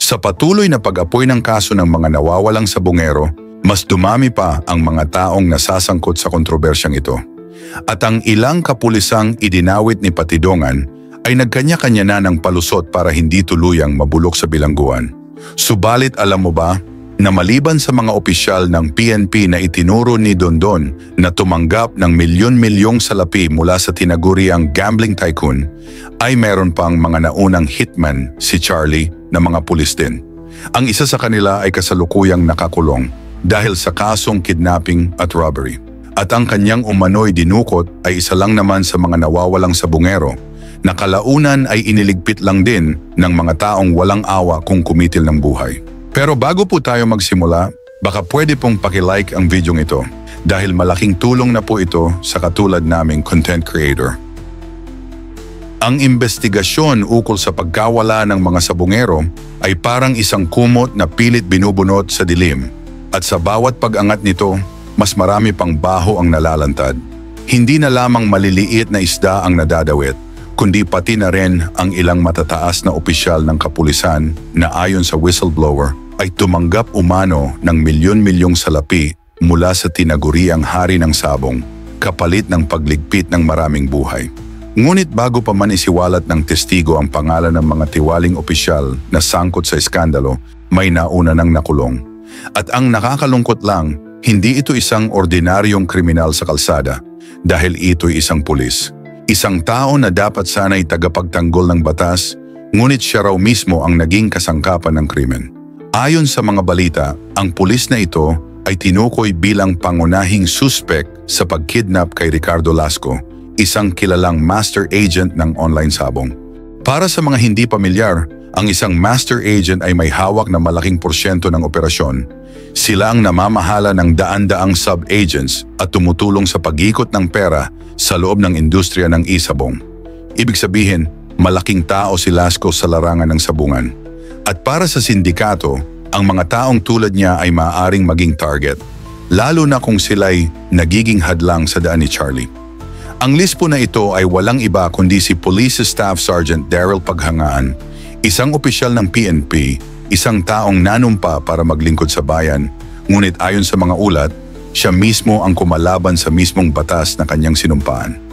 Sa patuloy na pag-apoy ng kaso ng mga nawawalang sabungero, mas dumami pa ang mga taong nasasangkot sa kontrobersyang ito. At ang ilang kapulisang idinawit ni Patidongan ay nagkanya-kanya na ng palusot para hindi tuluyang mabulok sa bilangguan. Subalit alam mo ba na maliban sa mga opisyal ng PNP na itinuro ni Dondon na tumanggap ng milyon-milyong salapi mula sa tinaguriang gambling tycoon, ay meron pang mga naunang hitman, si Charlie, na mga pulis din. Ang isa sa kanila ay kasalukuyang nakakulong dahil sa kasong kidnapping at robbery. At ang kanyang umano'y dinukot ay isa lang naman sa mga nawawalang sabungero na kalaunan ay iniligpit lang din ng mga taong walang awa kung kumitil ng buhay. Pero bago po tayo magsimula, baka pwede pong pakilike ang videong ito dahil malaking tulong na po ito sa katulad naming content creator. Ang investigasyon ukol sa pagkawala ng mga sabungero ay parang isang kumot na pilit binubunot sa dilim at sa bawat pag-angat nito, mas marami pang baho ang nalalantad. Hindi na lamang maliliit na isda ang nadadawit, kundi pati na rin ang ilang matataas na opisyal ng kapulisan na ayon sa whistleblower ay tumanggap umano ng milyon-milyong salapi mula sa tinaguriang hari ng sabong, kapalit ng pagligpit ng maraming buhay. Ngunit bago pa man isiwalat ng testigo ang pangalan ng mga tiwaling opisyal na sangkot sa iskandalo, may nauna ng nakulong. At ang nakakalungkot lang, hindi ito isang ordinaryong kriminal sa kalsada dahil ito'y isang pulis. Isang tao na dapat sana'y tagapagtanggol ng batas, ngunit siya raw mismo ang naging kasangkapan ng krimen. Ayon sa mga balita, ang pulis na ito ay tinukoy bilang pangunahing suspect sa pagkidnap kay Ricardo Lasco, isang kilalang master agent ng online sabong. Para sa mga hindi pamilyar, ang isang master agent ay may hawak na malaking porsyento ng operasyon. Sila ang namamahala ng daan-daang sub-agents at tumutulong sa pag-ikot ng pera sa loob ng industriya ng isabong. Ibig sabihin, malaking tao si Lasco sa larangan ng sabungan. At para sa sindikato, ang mga taong tulad niya ay maaaring maging target, lalo na kung sila'y nagiging hadlang sa daan ni Charlie. Ang list po na ito ay walang iba kundi si Police Staff Sergeant Daryl Paghangaan, isang opisyal ng PNP, isang taong nanumpa para maglingkod sa bayan, ngunit ayon sa mga ulat, siya mismo ang kumalaban sa mismong batas na kanyang sinumpaan.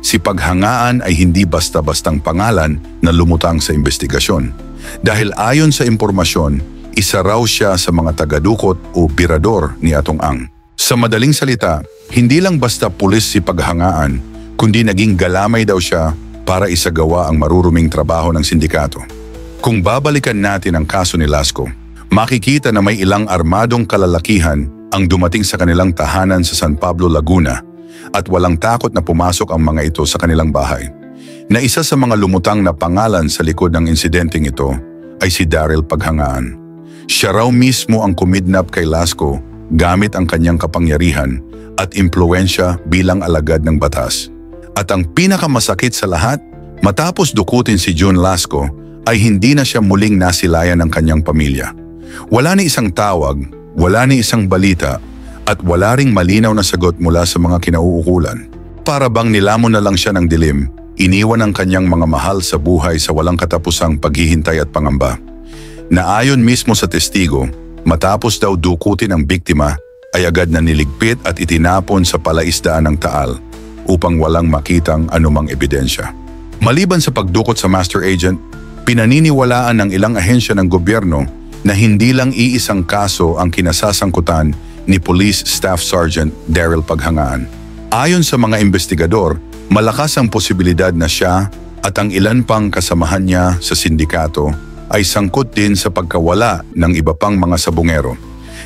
Si Paghangaan ay hindi basta-bastang pangalan na lumutang sa investigasyon. Dahil ayon sa impormasyon, isa raw siya sa mga tagadukot o birador ni Atong Ang. Sa madaling salita, hindi lang basta pulis si Paghangaan, kundi naging galamay daw siya para isagawa ang maruruming trabaho ng sindikato. Kung babalikan natin ang kaso ni Lasco, makikita na may ilang armadong kalalakihan ang dumating sa kanilang tahanan sa San Pablo, Laguna at walang takot na pumasok ang mga ito sa kanilang bahay. Na isa sa mga lumutang na pangalan sa likod ng insidenteng ito ay si Daryl Paghangaan. Siya raw mismo ang kumidnap kay Lasco gamit ang kanyang kapangyarihan at impluwensya bilang alagad ng batas. At ang pinakamasakit sa lahat, matapos dukutin si June Lasco, ay hindi na siya muling nasilayan ng kanyang pamilya. Wala ni isang tawag, wala ni isang balita, at wala ring malinaw na sagot mula sa mga kinauukulan. Para bang nilamon na lang siya ng dilim, iniwan ang kanyang mga mahal sa buhay sa walang katapusang paghihintay at pangamba. Na ayon mismo sa testigo, matapos daw dukutin ang biktima, ay agad na niligpit at itinapon sa palaisdaan ng Taal upang walang makitang anumang ebidensya. Maliban sa pagdukot sa master agent, pinaniniwalaan ng ilang ahensya ng gobyerno na hindi lang iisang kaso ang kinasasangkutan ni Police Staff Sergeant Daryl Paghangaan. Ayon sa mga investigador, malakas ang posibilidad na siya at ang ilan pang kasamahan niya sa sindikato ay sangkot din sa pagkawala ng iba pang mga sabungero,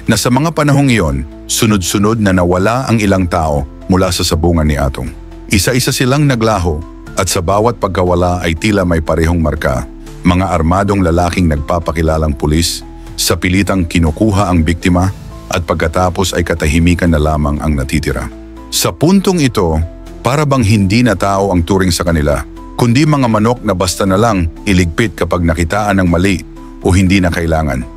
na sa mga panahong iyon, sunod-sunod na nawala ang ilang tao mula sa sabungan ni Atong. Isa-isa silang naglaho at sa bawat pagkawala ay tila may parehong marka, mga armadong lalaking nagpapakilalang pulis, sa pilitang kinukuha ang biktima at pagkatapos ay katahimikan na lamang ang natitira. Sa puntong ito, para bang hindi na tao ang turing sa kanila, kundi mga manok na basta na lang iligpit kapag nakitaan ng mali o hindi na kailangan.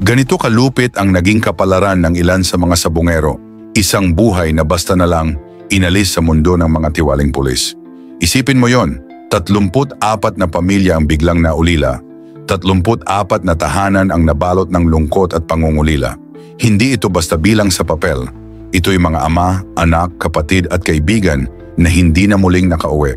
Ganito kalupit ang naging kapalaran ng ilan sa mga sabungero, isang buhay na basta na lang inalis sa mundo ng mga tiwaling pulis. Isipin mo yon, 34 na pamilya ang biglang naulila, 34 na tahanan ang nabalot ng lungkot at pangungulila. Hindi ito basta bilang sa papel. Ito'y mga ama, anak, kapatid at kaibigan na hindi na muling nakauwi.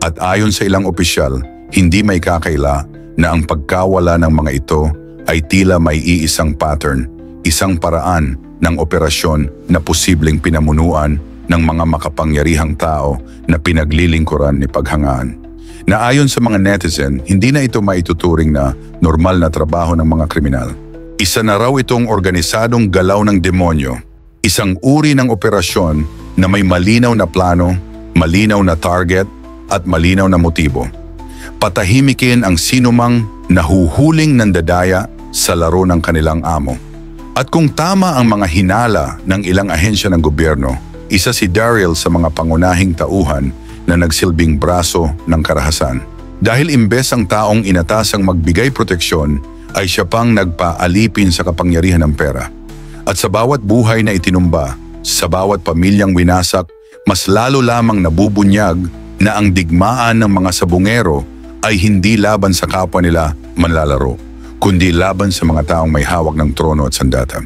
At ayon sa ilang opisyal, hindi may kakaila na ang pagkawala ng mga ito ay tila may iisang pattern, isang paraan ng operasyon na posibleng pinamunuan ng mga makapangyarihang tao na pinaglilingkuran ni Paghangaan. Na ayon sa mga netizen, hindi na ito maituturing na normal na trabaho ng mga kriminal. Isa na raw itong organisadong galaw ng demonyo, isang uri ng operasyon na may malinaw na plano, malinaw na target at malinaw na motibo. Patahimikin ang sinumang nahuhuling nandadaya sa laro ng kanilang amo. At kung tama ang mga hinala ng ilang ahensya ng gobyerno, isa si Daryl sa mga pangunahing tauhan na nagsilbing braso ng karahasan. Dahil imbes ang taong inatasang magbigay proteksyon, ay siya pang nagpaalipin sa kapangyarihan ng pera. At sa bawat buhay na itinumba, sa bawat pamilyang winasak, mas lalo lamang nabubunyag na ang digmaan ng mga sabungero ay hindi laban sa kapwa nila manlalaro, kundi laban sa mga taong may hawak ng trono at sandata.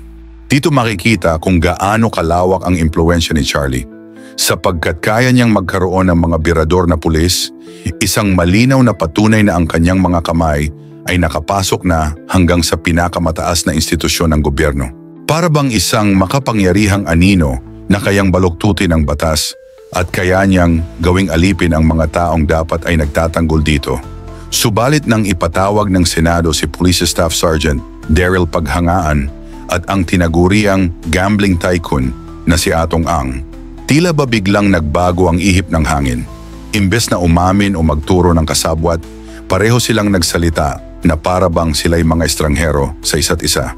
Dito makikita kung gaano kalawak ang impluwensya ni Charlie. Sapagkat kaya niyang magkaroon ng mga birador na pulis, isang malinaw na patunay na ang kanyang mga kamay ay nakapasok na hanggang sa pinakamataas na institusyon ng gobyerno. Para bang isang makapangyarihang anino na kayang baluktutin ang batas at kaya niyang gawing alipin ang mga taong dapat ay nagtatanggol dito. Subalit nang ipatawag ng Senado si Police Staff Sergeant Daryl Paghangaan at ang tinaguriang gambling tycoon na si Atong Ang, tila ba biglang nagbago ang ihip ng hangin. Imbes na umamin o magturo ng kasabwat, pareho silang nagsalita na para bang sila'y mga estranghero sa isa't isa.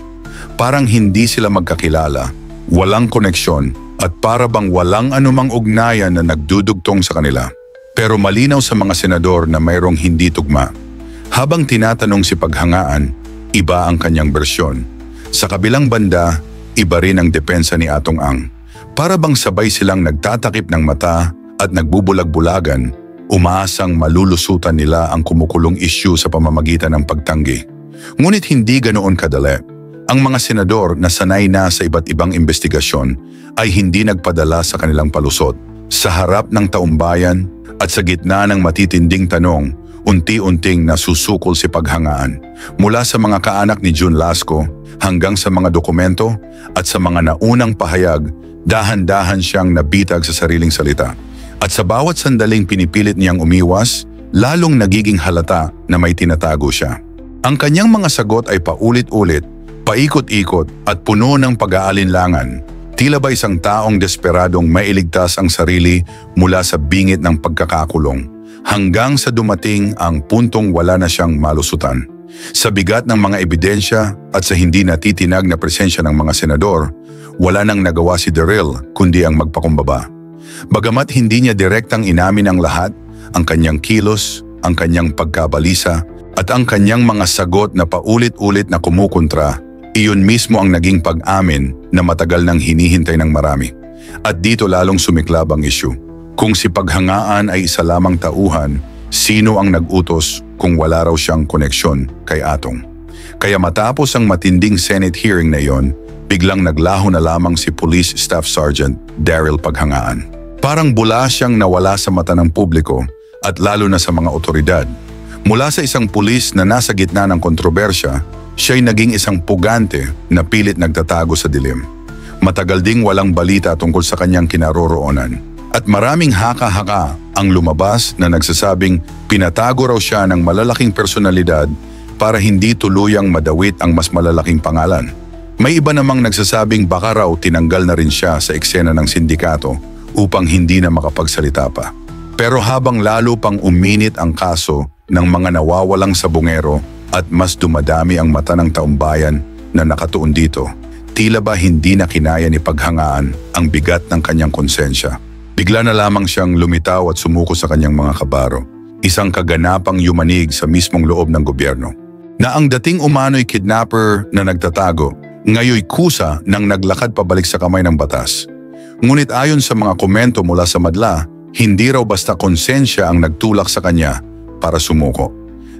Parang hindi sila magkakilala, walang koneksyon at para bang walang anumang ugnayan na nagdudugtong sa kanila. Pero malinaw sa mga senador na mayroong hindi tugma. Habang tinatanong si Paghangaan, iba ang kanyang bersyon. Sa kabilang banda, iba rin ang depensa ni Atong Ang. Para bang sabay silang nagtatakip ng mata at nagbubulag-bulagan, umaasang malulusutan nila ang kumukulong isyu sa pamamagitan ng pagtanggi. Ngunit hindi ganoon kadali. Ang mga senador na sanay na sa iba't ibang investigasyon ay hindi nagpadala sa kanilang palusot. Sa harap ng taumbayan at sa gitna ng matitinding tanong, unti-unting nasusukol si Paghangaan. Mula sa mga kaanak ni June Lasco hanggang sa mga dokumento at sa mga naunang pahayag, dahan-dahan siyang nabitag sa sariling salita. At sa bawat sandaling pinipilit niyang umiwas, lalong nagiging halata na may tinatago siya. Ang kanyang mga sagot ay paulit-ulit, paikot-ikot at puno ng pag-aalinlangan. Tila ba isang taong desperadong mailigtas ang sarili mula sa bingit ng pagkakakulong, hanggang sa dumating ang puntong wala na siyang malusutan. Sa bigat ng mga ebidensya at sa hindi natitinag na presensya ng mga senador, wala nang nagawa si Daryl kundi ang magpakumbaba. Bagamat hindi niya direktang inamin ang lahat, ang kanyang kilos, ang kanyang pagkabalisa, at ang kanyang mga sagot na paulit-ulit na kumukontra, iyon mismo ang naging pag-amin na matagal nang hinihintay ng marami. At dito lalong sumiklab ang issue. Kung si Paghangaan ay isa lamang tauhan, sino ang nag-utos kung wala raw siyang koneksyon kay Atong? Kaya matapos ang matinding Senate hearing na iyon, biglang naglaho na lamang si Police Staff Sergeant Daryl Paghangaan. Parang bula siyang nawala sa mata ng publiko at lalo na sa mga otoridad. Mula sa isang pulis na nasa gitna ng kontrobersya, siya'y naging isang pugante na pilit nagtatago sa dilim. Matagal ding walang balita tungkol sa kanyang kinaroroonan. At maraming haka-haka ang lumabas na nagsasabing pinatago raw siya ng malalaking personalidad para hindi tuluyang madawit ang mas malalaking pangalan. May iba namang nagsasabing baka raw tinanggal na rin siya sa eksena ng sindikato upang hindi na makapagsalita pa. Pero habang lalo pang uminit ang kaso ng mga nawawalang sabungero at mas dumadami ang mata ng taumbayan na nakatuon dito, tila ba hindi na kinaya ni Paghangaan ang bigat ng kanyang konsensya. Bigla na lamang siyang lumitaw at sumuko sa kanyang mga kabaro, isang kaganapang yumanig sa mismong loob ng gobyerno. Na ang dating umano'y kidnapper na nagtatago, ngayoy kusa nang naglakad pabalik sa kamay ng batas. Ngunit ayon sa mga komento mula sa madla, hindi raw basta konsensya ang nagtulak sa kanya para sumuko.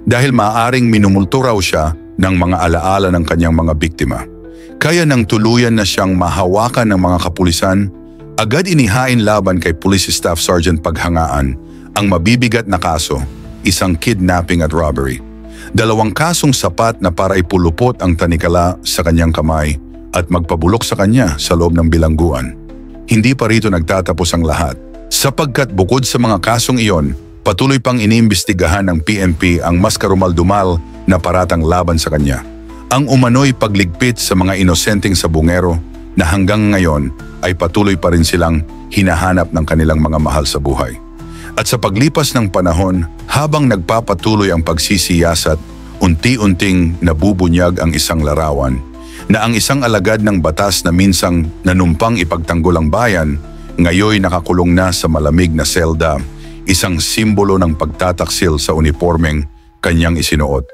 dahil maaaring minumulto raw siya ng mga alaala ng kanyang mga biktima. Kaya nang tuluyan na siyang mahawakan ng mga kapulisan, agad inihain laban kay Police Staff Sergeant Paghangaan ang mabibigat na kaso, isang kidnapping at robbery. 2 kasong sapat na para ipulupot ang tanikala sa kanyang kamay at magpabulok sa kanya sa loob ng bilangguan. Hindi pa rito nagtatapos ang lahat, sapagkat bukod sa mga kasong iyon, patuloy pang iniimbestigahan ng PNP ang mas karumal-dumal na paratang laban sa kanya. Ang umano'y pagligpit sa mga inosenteng sabungero na hanggang ngayon ay patuloy pa rin silang hinahanap ng kanilang mga mahal sa buhay. At sa paglipas ng panahon, habang nagpapatuloy ang pagsisiyasat, unti-unting nabubunyag ang isang larawan na ang isang alagad ng batas na minsang nanumpang ipagtanggol ang bayan, ngayoy nakakulong na sa malamig na selda, isang simbolo ng pagtataksil sa unipormeng kanyang isinuot.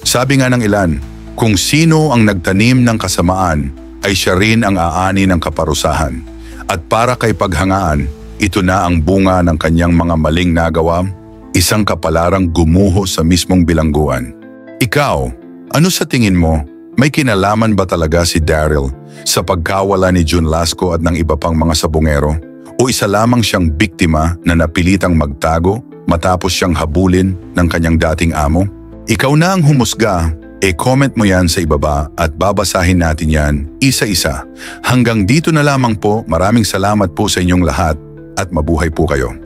Sabi nga ng ilan, kung sino ang nagtanim ng kasamaan ay siya rin ang aani ng kaparusahan. At para kay Paghangaan, ito na ang bunga ng kanyang mga maling nagawa, isang kapalarang gumuho sa mismong bilangguan. Ikaw, ano sa tingin mo? May kinalaman ba talaga si Daryl sa pagkawala ni June Lasco at ng iba pang mga sabungero? O isa lamang siyang biktima na napilitang magtago matapos siyang habulin ng kanyang dating amo? Ikaw na ang humusga, comment mo yan sa ibaba at babasahin natin yan isa-isa. Hanggang dito na lamang po, maraming salamat po sa inyong lahat at mabuhay po kayo.